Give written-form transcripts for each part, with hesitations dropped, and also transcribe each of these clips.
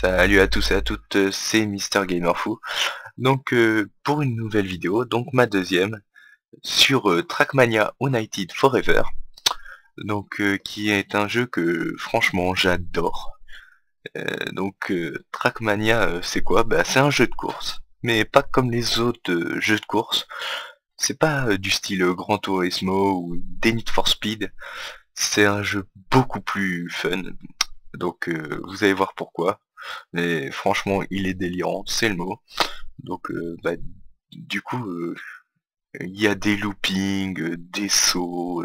Salut à tous et à toutes, c'est Mister Gamer Fou. Donc pour une nouvelle vidéo, donc ma deuxième, sur Trackmania United Forever, donc qui est un jeu que franchement j'adore. Trackmania c'est quoi? Bah c'est un jeu de course, mais pas comme les autres jeux de course. C'est pas du style Gran Turismo ou des Need for Speed, c'est un jeu beaucoup plus fun. Donc vous allez voir pourquoi. Mais franchement, il est délirant, c'est le mot. Donc, du coup, il y a des loopings, des sauts,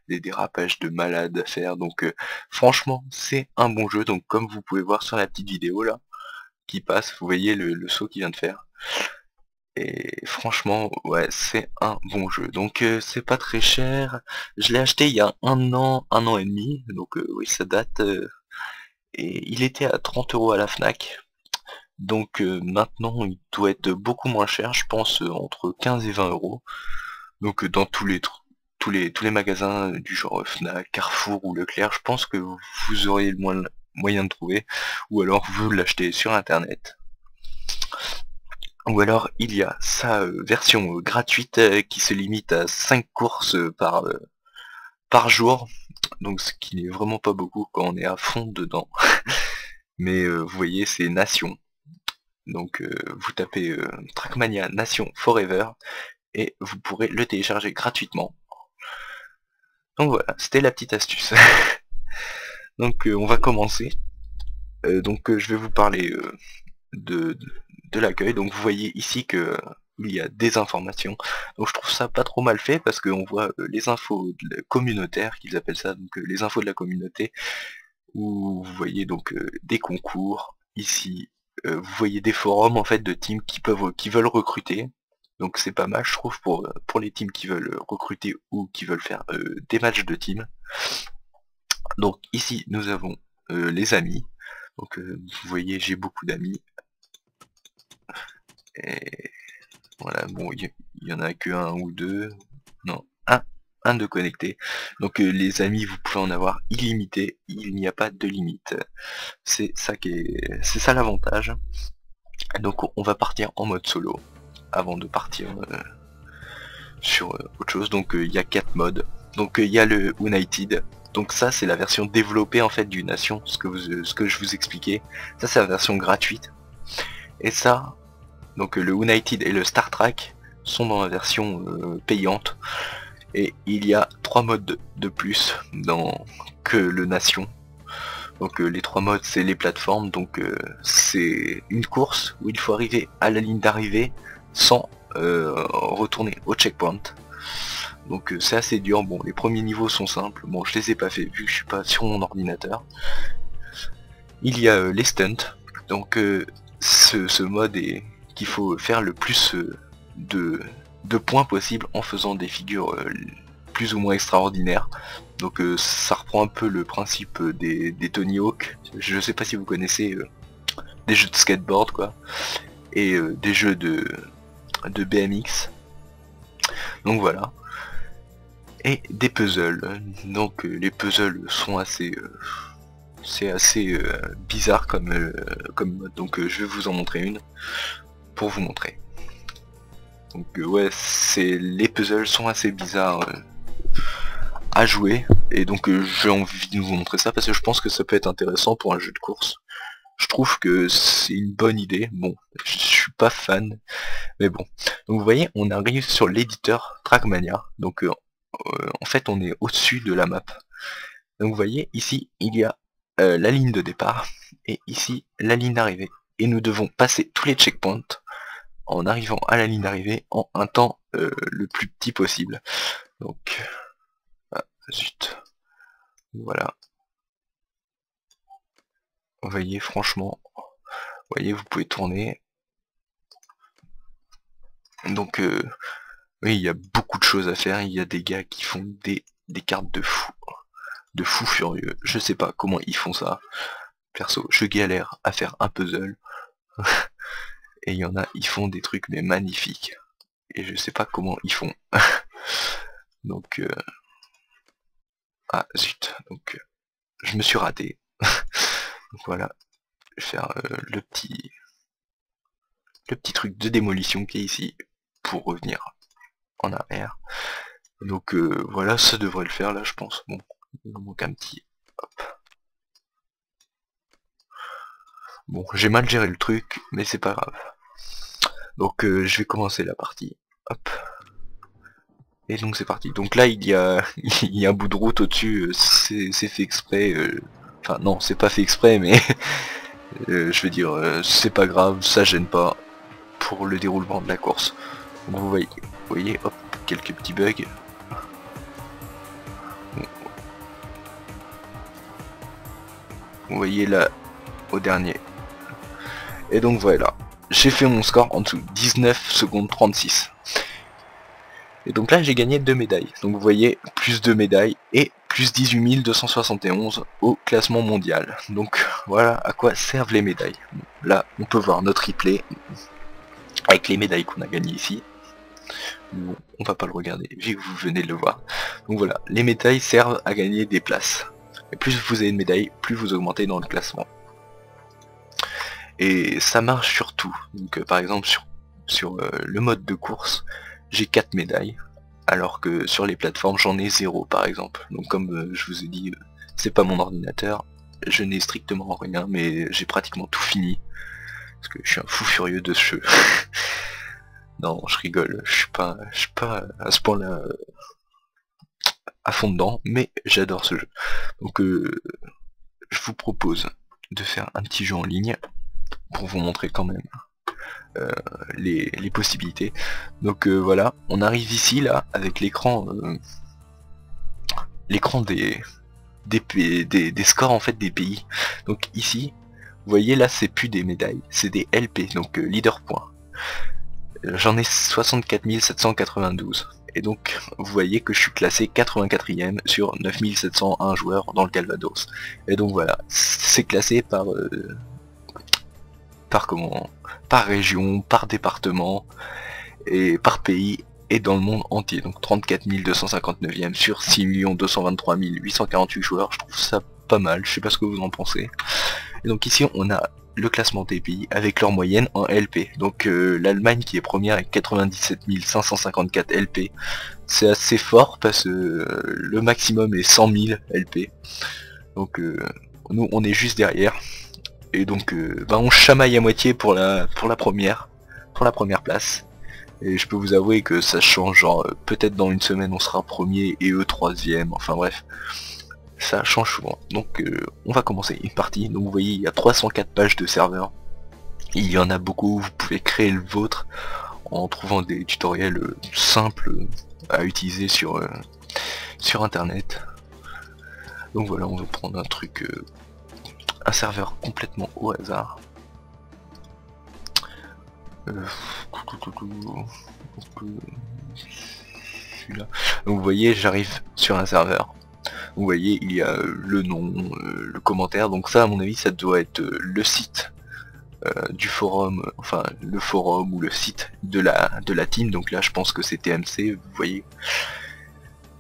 des dérapages de malades à faire. Donc, franchement, c'est un bon jeu. Donc, comme vous pouvez voir sur la petite vidéo là, qui passe, vous voyez le saut qu'il vient de faire. Et franchement, ouais, c'est un bon jeu. Donc, c'est pas très cher. Je l'ai acheté il y a un an et demi. Donc, oui, ça date. Et il était à 30 € à la Fnac. Donc maintenant il doit être beaucoup moins cher, je pense entre 15 et 20 €. Donc dans tous les magasins du genre Fnac, Carrefour ou Leclerc, je pense que vous aurez le moyen de trouver, ou alors vous l'achetez sur internet. Ou alors il y a sa version gratuite qui se limite à 5 courses par jour, donc ce qui n'est vraiment pas beaucoup quand on est à fond dedans. Mais vous voyez, c'est Nation. Donc vous tapez Trackmania Nation Forever et vous pourrez le télécharger gratuitement. Donc voilà, c'était la petite astuce. Donc on va commencer. Je vais vous parler de, de l'accueil. Donc vous voyez ici que il y a des informations. Donc je trouve ça pas trop mal fait parce qu'on voit les infos communautaires qu'ils appellent ça, donc les infos de la communauté, où vous voyez donc des concours. Ici, vous voyez des forums en fait de teams qui veulent recruter. Donc c'est pas mal je trouve pour les teams qui veulent recruter ou qui veulent faire des matchs de team. Donc ici nous avons les amis. Donc vous voyez j'ai beaucoup d'amis. Et voilà, bon il y en a que un ou deux. Non, un de connecté. Donc les amis vous pouvez en avoir illimité, il n'y a pas de limite. C'est ça l'avantage. Donc on va partir en mode solo avant de partir sur autre chose. Donc il y a 4 modes. Donc il y a le United. Donc ça c'est la version développée en fait du Nation, ce que je vous expliquais. Ça c'est la version gratuite. Et ça, donc le United et le Star Trek sont dans la version payante. Et il y a 3 modes de plus que le Nation. Donc les 3 modes c'est les plateformes, donc c'est une course où il faut arriver à la ligne d'arrivée sans retourner au checkpoint. Donc c'est assez dur, bon les premiers niveaux sont simples, bon je les ai pas fait vu que je suis pas sur mon ordinateur. Il y a les stunts, donc ce mode est qu'il faut faire le plus de points possible en faisant des figures plus ou moins extraordinaires. Donc ça reprend un peu le principe des Tony Hawk. Je sais pas si vous connaissez des jeux de skateboard quoi, et des jeux de BMX. Donc voilà. Et des puzzles. Donc les puzzles sont assez c'est assez bizarre comme mode. Donc je vais vous en montrer une pour vous montrer. Donc ouais, les puzzles sont assez bizarres à jouer, et donc j'ai envie de vous montrer ça parce que je pense que ça peut être intéressant pour un jeu de course. Je trouve que c'est une bonne idée. Bon, je suis pas fan, mais bon. Donc vous voyez, on arrive sur l'éditeur Trackmania. Donc en fait, on est au-dessus de la map. Donc vous voyez, ici, il y a la ligne de départ, et ici, la ligne d'arrivée. Et nous devons passer tous les checkpoints en arrivant à la ligne d'arrivée en un temps le plus petit possible. Donc, ah, zut. Voilà. Vous voyez, franchement, vous voyez, vous pouvez tourner. Donc, oui, il y a beaucoup de choses à faire. Il y a des gars qui font des cartes de fous furieux. Je sais pas comment ils font ça. Perso, je galère à faire un puzzle. Et il y en a, ils font des trucs mais magnifiques. Et je sais pas comment ils font. Donc, ah zut. Donc, je me suis raté. Donc voilà. Je vais faire le petit truc de démolition qui est ici pour revenir en arrière. Donc voilà, ça devrait le faire là, je pense. Bon, il me manque un petit. Hop. Bon, j'ai mal géré le truc, mais c'est pas grave. Donc je vais commencer la partie. Hop. Et donc c'est parti. Donc là il y a il y a un bout de route au-dessus, c'est fait exprès. Enfin non, c'est pas fait exprès, mais je veux dire, c'est pas grave, ça gêne pas pour le déroulement de la course. Donc vous voyez, hop, quelques petits bugs. Vous voyez là au dernier. Et donc voilà, j'ai fait mon score en dessous, 19 secondes 36. Et donc là j'ai gagné 2 médailles. Donc vous voyez, plus 2 médailles et plus 18 271 au classement mondial. Donc voilà à quoi servent les médailles. Là on peut voir notre replay avec les médailles qu'on a gagnées ici. Bon, on va pas le regarder vu que vous venez de le voir. Donc voilà, les médailles servent à gagner des places. Et plus vous avez de médailles, plus vous augmentez dans le classement. Et ça marche sur tout. Donc par exemple sur le mode de course, j'ai 4 médailles, alors que sur les plateformes j'en ai 0 par exemple. Donc comme je vous ai dit, c'est pas mon ordinateur, je n'ai strictement rien, mais j'ai pratiquement tout fini. Parce que je suis un fou furieux de ce jeu. Non, je rigole, je suis pas à ce point-là à fond dedans, mais j'adore ce jeu. Donc je vous propose de faire un petit jeu en ligne pour vous montrer quand même les possibilités. Donc voilà, on arrive ici là avec l'écran l'écran des scores en fait des pays. Donc ici, vous voyez là c'est plus des médailles, c'est des LP, donc leader points. J'en ai 64 792. Et donc vous voyez que je suis classé 84e sur 9701 joueurs dans le Calvados. Et donc voilà, c'est classé par par région, par département et par pays et dans le monde entier. Donc 34 259e sur 6 223 848 joueurs. Je trouve ça pas mal, je sais pas ce que vous en pensez. Et donc ici on a le classement des pays avec leur moyenne en LP. Donc l'Allemagne qui est première avec 97 554 LP. C'est assez fort parce que le maximum est 100 000 LP. Donc nous on est juste derrière. Et donc on chamaille à moitié pour la première place. Et je peux vous avouer que ça change, genre peut-être dans une semaine on sera premier et eux troisième, enfin bref. Ça change souvent. Donc on va commencer une partie. Donc vous voyez il y a 304 pages de serveur. Il y en a beaucoup, vous pouvez créer le vôtre en trouvant des tutoriels simples à utiliser sur internet. Donc voilà, on va prendre un truc, un serveur complètement au hasard. Celui-là. Donc vous voyez j'arrive sur un serveur. Vous voyez il y a le nom, le commentaire, donc ça à mon avis ça doit être le site du forum, enfin le forum ou le site de la team. Donc là je pense que c'est TMC, vous voyez.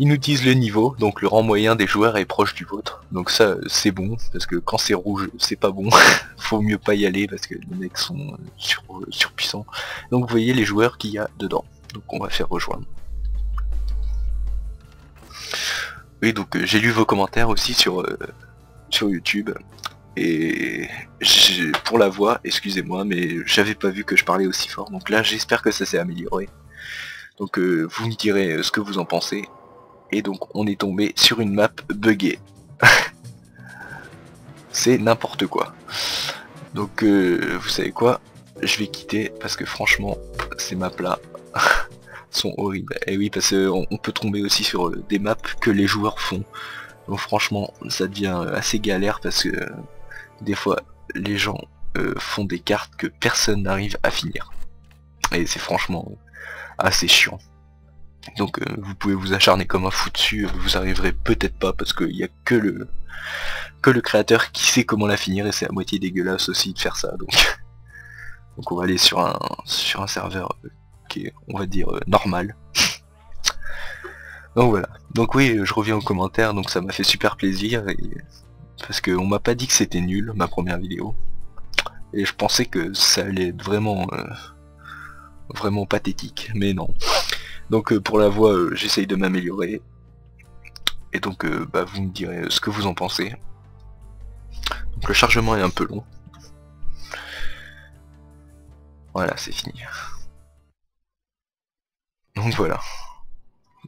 Ils nous disent le niveau, donc le rang moyen des joueurs est proche du vôtre. Donc ça c'est bon, parce que quand c'est rouge c'est pas bon. Faut mieux pas y aller parce que les mecs sont surpuissants. Donc vous voyez les joueurs qu'il y a dedans. Donc on va faire rejoindre. Oui, donc j'ai lu vos commentaires aussi sur YouTube. Et pour la voix, excusez-moi, mais j'avais pas vu que je parlais aussi fort. Donc là j'espère que ça s'est amélioré. Donc vous me direz ce que vous en pensez. Et donc on est tombé sur une map buggée. C'est n'importe quoi. Donc vous savez quoi, je vais quitter parce que franchement ces maps là sont horribles. Et oui, parce qu'on peut tomber aussi sur des maps que les joueurs font. Donc franchement ça devient assez galère parce que des fois les gens font des cartes que personne n'arrive à finir. Et c'est franchement assez chiant. Donc vous pouvez vous acharner comme un fou dessus, vous arriverez peut-être pas parce qu'il n'y a que le créateur qui sait comment la finir et c'est à moitié dégueulasse aussi de faire ça. Donc on va aller sur un serveur qui est, on va dire, normal. Donc voilà. Donc oui, je reviens aux commentaires, donc ça m'a fait super plaisir parce qu'on m'a pas dit que c'était nul ma première vidéo. Et je pensais que ça allait être vraiment vraiment pathétique, mais non. Donc pour la voix, j'essaye de m'améliorer. Et donc bah, vous me direz ce que vous en pensez. Donc le chargement est un peu long. Voilà, c'est fini. Donc voilà.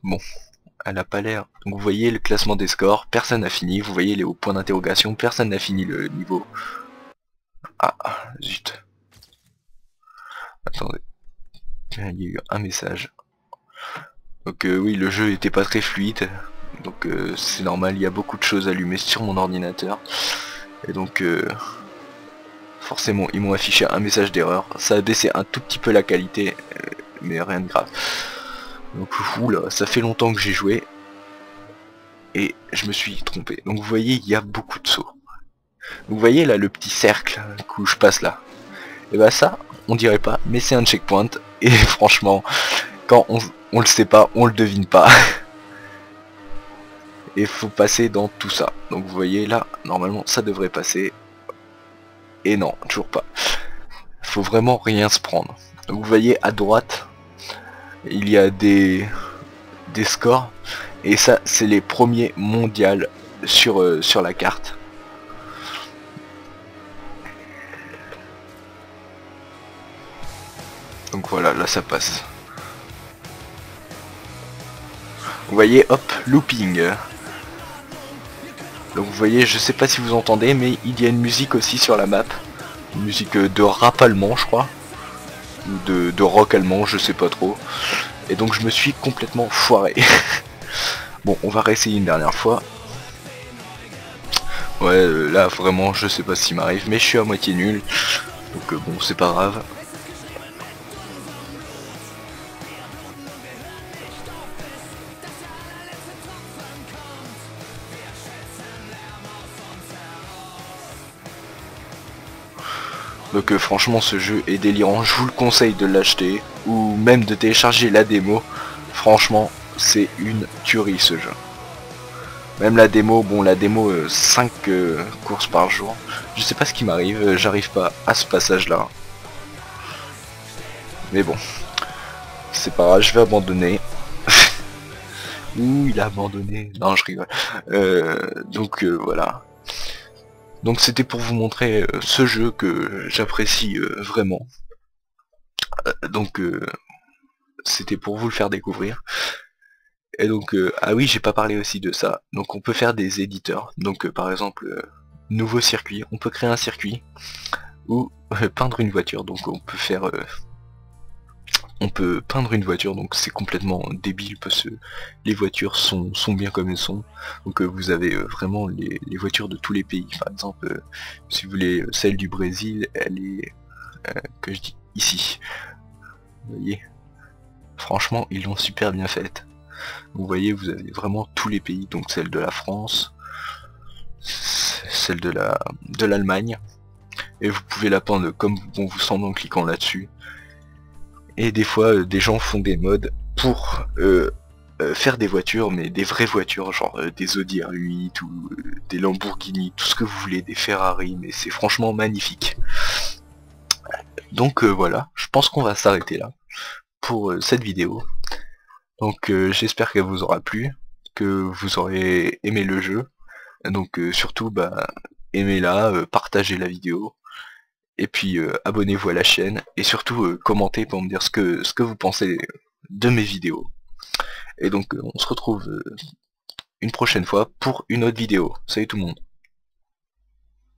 Bon, elle a pas l'air. Donc vous voyez le classement des scores, personne n'a fini. Vous voyez les hauts points d'interrogation, personne n'a fini le niveau. Ah, zut. Attendez. Il y a eu un message. Donc oui, le jeu était pas très fluide. Donc c'est normal, il y a beaucoup de choses allumées sur mon ordinateur. Et donc forcément ils m'ont affiché un message d'erreur. Ça a baissé un tout petit peu la qualité, mais rien de grave. Donc oula, ça fait longtemps que j'ai joué. Et je me suis trompé. Donc vous voyez, il y a beaucoup de sauts. Vous voyez là le petit cercle où je passe là. Et bah ça, on dirait pas, mais c'est un checkpoint. Et franchement, quand on le sait pas, on le devine pas. Et faut passer dans tout ça. Donc vous voyez là, normalement ça devrait passer. Et non, toujours pas. Faut vraiment rien se prendre. Donc vous voyez à droite, il y a des scores. Et ça, c'est les premiers mondiaux sur la carte. Donc voilà, là ça passe. Vous voyez, hop, looping. Donc vous voyez, je sais pas si vous entendez, mais il y a une musique aussi sur la map. Une musique de rap allemand, je crois. Ou de rock allemand, je sais pas trop. Et donc je me suis complètement foiré. Bon, on va réessayer une dernière fois. Ouais, là vraiment, je sais pas ce qui m'arrive, mais je suis à moitié nul. Donc bon, c'est pas grave. Donc franchement ce jeu est délirant, je vous le conseille de l'acheter ou même de télécharger la démo. Franchement c'est une tuerie ce jeu. Même la démo, bon la démo 5 courses par jour. Je sais pas ce qui m'arrive, j'arrive pas à ce passage là. Mais bon, c'est pas grave, je vais abandonner. Ouh il a abandonné, non je rigole. Donc voilà. Donc c'était pour vous montrer ce jeu que j'apprécie vraiment. Donc c'était pour vous le faire découvrir. Et donc ah oui j'ai pas parlé aussi de ça. Donc on peut faire des éditeurs. Donc par exemple nouveau circuit, on peut créer un circuit ou peindre une voiture. Donc on peut peindre une voiture, donc c'est complètement débile parce que les voitures sont bien comme elles sont. Donc vous avez vraiment les voitures de tous les pays. Par exemple, si vous voulez celle du Brésil, elle est que je dis ici. Vous voyez, franchement ils l'ont super bien faite. Vous voyez, vous avez vraiment tous les pays, donc celle de la France, celle de l'Allemagne, et vous pouvez la peindre comme bon vous semble en cliquant là-dessus. Et des fois, des gens font des mods pour faire des voitures, mais des vraies voitures, genre des Audi R8 ou des Lamborghini, tout ce que vous voulez, des Ferrari, mais c'est franchement magnifique. Donc voilà, je pense qu'on va s'arrêter là pour cette vidéo. Donc j'espère qu'elle vous aura plu, que vous aurez aimé le jeu. Donc surtout, bah, aimez-la, partagez la vidéo. Et puis abonnez-vous à la chaîne et surtout commentez pour me dire ce que vous pensez de mes vidéos. Et donc on se retrouve une prochaine fois pour une autre vidéo. Salut tout le monde.